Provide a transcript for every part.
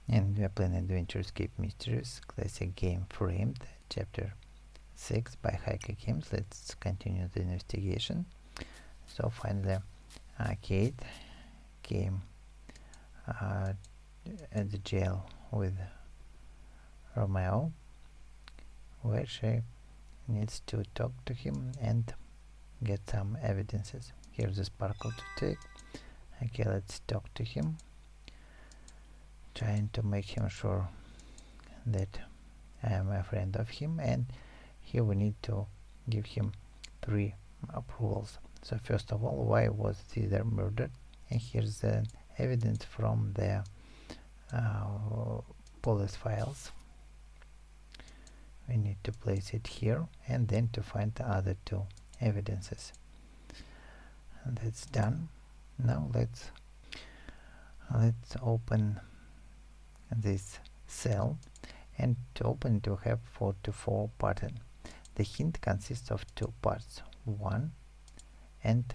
And we are playing Adventure Escape Mysteries Classic Game Framed, Chapter 6 by HaikuGames. Let's continue the investigation. So finally, Kate came at the jail with Romeo, where she needs to talk to him and get some evidences. Here's a sparkle to take. Okay, let's talk to him, trying to make him sure that I am a friend of him, and here we need to give him 3 approvals. So first of all, why was Caesar murdered? And here's the evidence from the police files. We need to place it here and then to find the other 2 evidences. And that's done. Now let's open this cell, and to open it we have 4 to 4 pattern. The hint consists of 2 parts, 1 and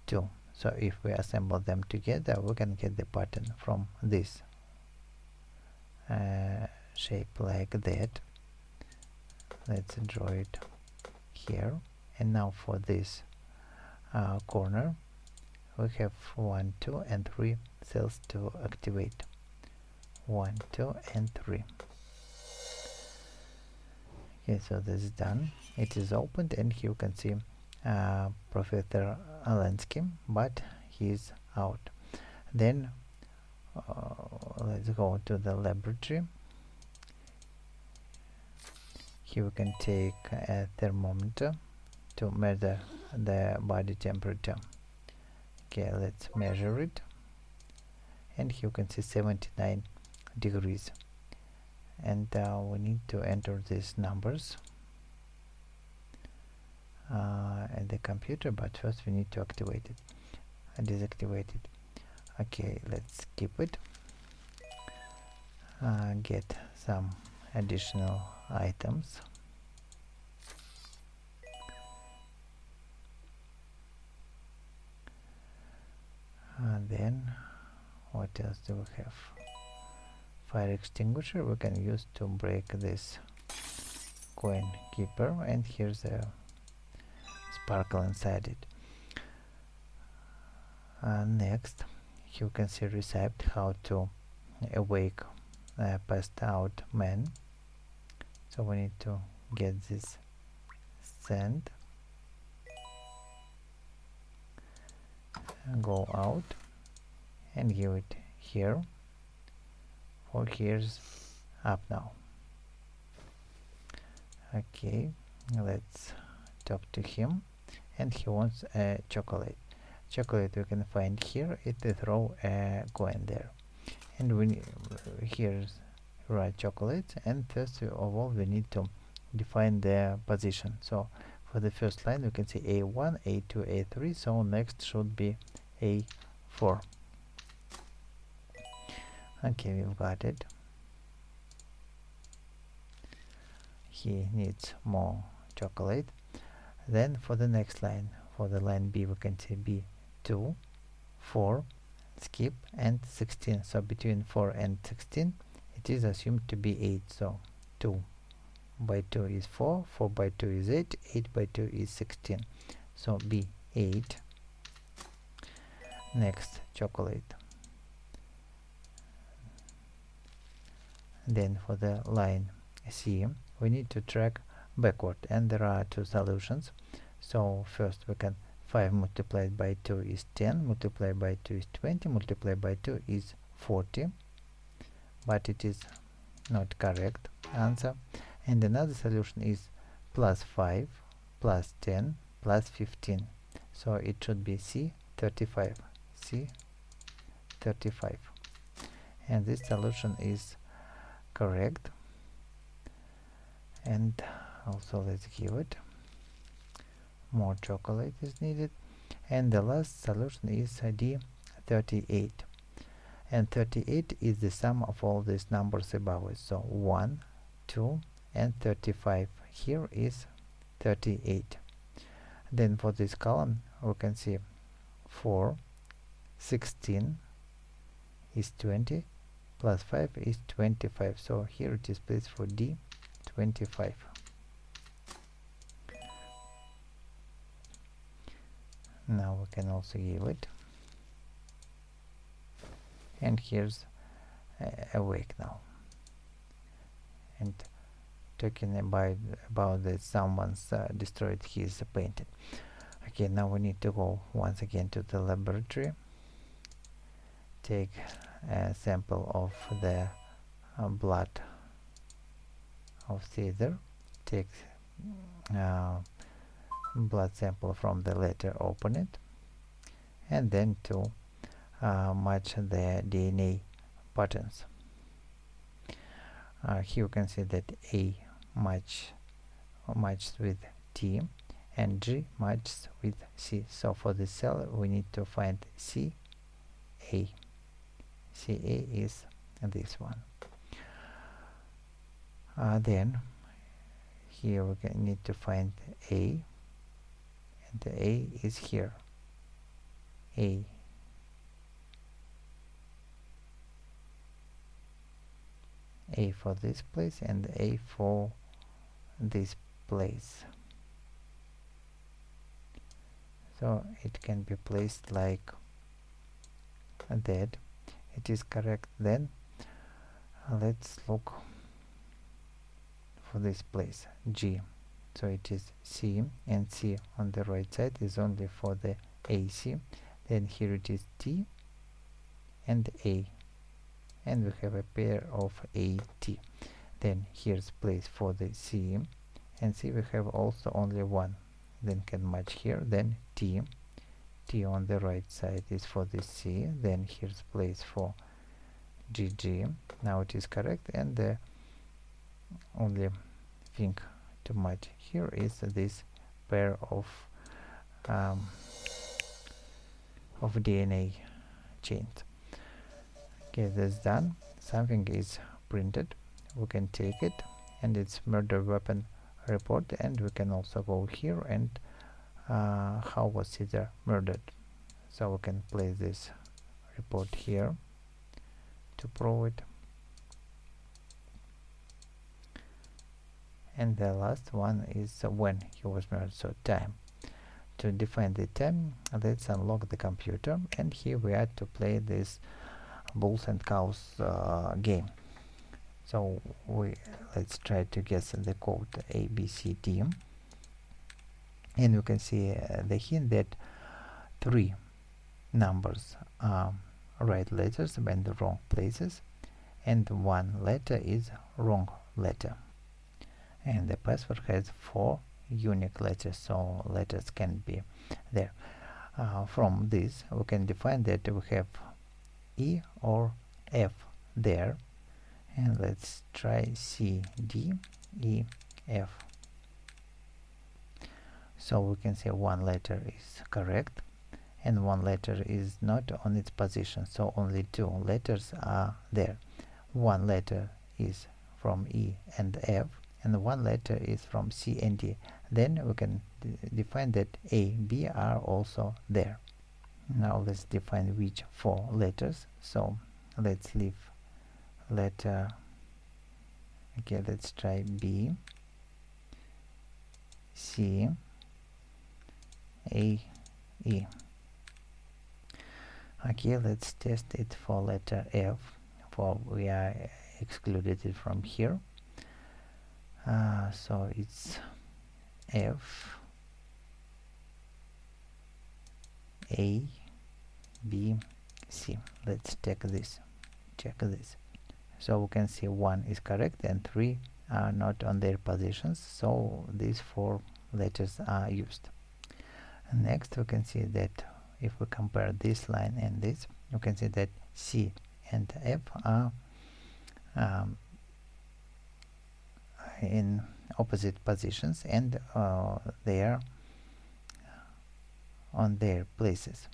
2. So if we assemble them together, we can get the pattern from this shape like that. Let's draw it here. And now for this corner, we have 1, 2 and 3 cells to activate. 1, 2 and 3. Okay, so this is done. It is opened, and here you can see Professor Alansky, but he is out. Then let's go to the laboratory. Here we can take a thermometer to measure the body temperature. Okay, let's measure it, and here you can see 79 degrees, and we need to enter these numbers at the computer, but first we need to activate it and deactivate it. Okay, let's keep it, get some additional items. And then what else do we have? Fire extinguisher we can use to break this coin keeper, and here's a sparkle inside it. Next, you can see recipe how to awake a passed out man. So we need to get this sand, go out and give it here. For here's up now. Okay, let's talk to him, and he wants a chocolate. Chocolate we can find here. It is throw a coin there, and we need here's right chocolate. And first of all, we need to define the position. So for the first line, we can say A1, A2, A3. So next should be A4. Okay, we've got it. He needs more chocolate. Then for the next line, for the line B, we can say B2, 4, skip, and 16. So between 4 and 16, it is assumed to be 8. So 2 by 2 is 4, 4 by 2 is 8, 8 by 2 is 16. So B8. Next, chocolate. Then for the line C, we need to track backward, and there are 2 solutions. So first we can 5 multiplied by 2 is 10, multiplied by 2 is 20, multiplied by 2 is 40, but it is not correct answer. And another solution is plus 5, plus 10, plus 15. So it should be C 35, C 35, and this solution is correct. And also let's give it more chocolate is needed, and the last solution is D 38, and 38 is the sum of all these numbers above it. So 1, 2 and 35. Here is 38. Then for this column we can see 4, 16 is 20, plus 5 is 25, so here it is placed for D 25. Now we can also give it, and here's awake now. And talking about that someone's destroyed his painting. Okay, now we need to go once again to the laboratory, take a sample of the blood of Caesar, take blood sample from the letter, open it, and then to match the DNA patterns. Here you can see that A matches with T and G matches with C. So for this cell we need to find CA. CA is this one. Then here we need to find A, and the A is here. A for this place and A for this place. So it can be placed like that. It is correct. Then let's look for this place, G. So it is C, and C on the right side is only for the AC. Then here it is T and A, and we have a pair of AT. Then here's place for the C, and C we have also only one, then can match here. Then T on the right side is for the C. Then here's place for GG. Now it is correct, and the only thing to match here is this pair of DNA chains. Okay, that's done. Something is printed. We can take it, and it's murder weapon report, and we can also go here and how was Caesar murdered. So we can place this report here to prove it. And the last one is when he was murdered, so time. To define the time, let's unlock the computer, and here we are to play this bulls and cows game. So let's try to guess the code ABCD, and you can see the hint that 3 numbers are right letters but in the wrong places, and 1 letter is wrong letter, and the password has 4 unique letters, so letters can be there. From this we can define that we have E or F there, and let's try C, D, E, F. So we can say 1 letter is correct and 1 letter is not on its position, so only 2 letters are there. 1 letter is from E and F, and 1 letter is from C and D. Then we can define that A, B are also there. Now let's define which 4 letters. So let's leave letter, okay, let's try B, C, A, E. Okay, let's test it for letter F, for we are excluded it from here. So it's F, A, B, C. Let's check this. So we can see 1 is correct and 3 are not on their positions, so these 4 letters are used. And next we can see that if we compare this line and this, you can see that C and F are in opposite positions, and they are on their places.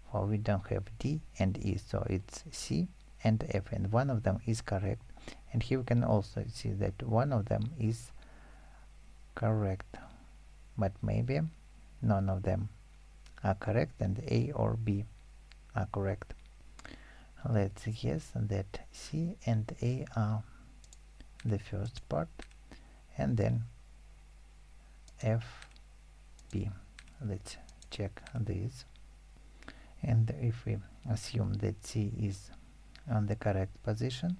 For we don't have D and E, so it's C and F, and one of them is correct. And here we can also see that one of them is correct, but maybe none of them are correct, and A or B are correct. Let's guess that C and A are the first part, and then F, B. Let's check this. And if we assume that C is on the correct position,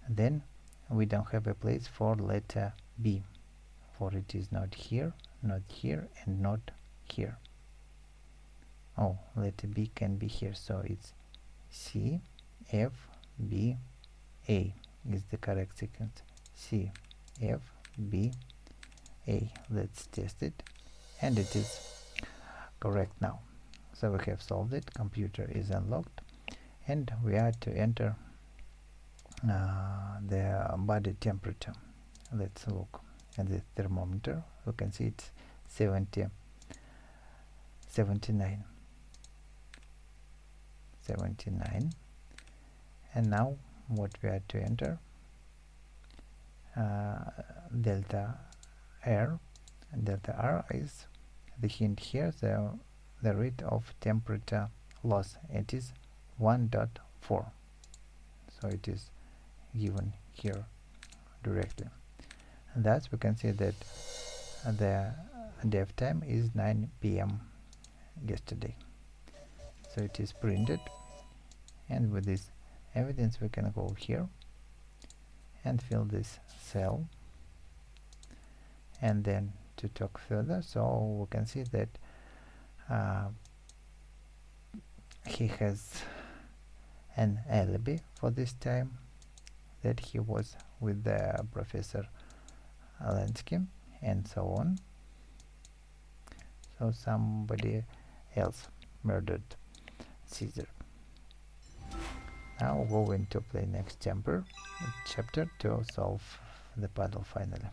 then we don't have a place for letter B, for it is not here, and not here. Oh, letter B can be here, so it's C, F, B, A is the correct sequence. C, F, B, A. Let's test it, and it is correct now. So we have solved it. Computer is unlocked, and we are to enter the body temperature. Let's look at the thermometer. We can see it's 79, and now what we are to enter, delta R. Delta R is the hint here, the rate of temperature loss. It is 1.4, so it is given here directly, and thus we can see that the dev time is 9 p.m. yesterday. So it is printed, and with this evidence we can go here and fill this cell, and then to talk further, so we can see that he has an alibi for this time, that he was with the Professor Lansky and so on. So somebody else murdered Caesar. Now we're going to play next chapter to solve the puzzle finally.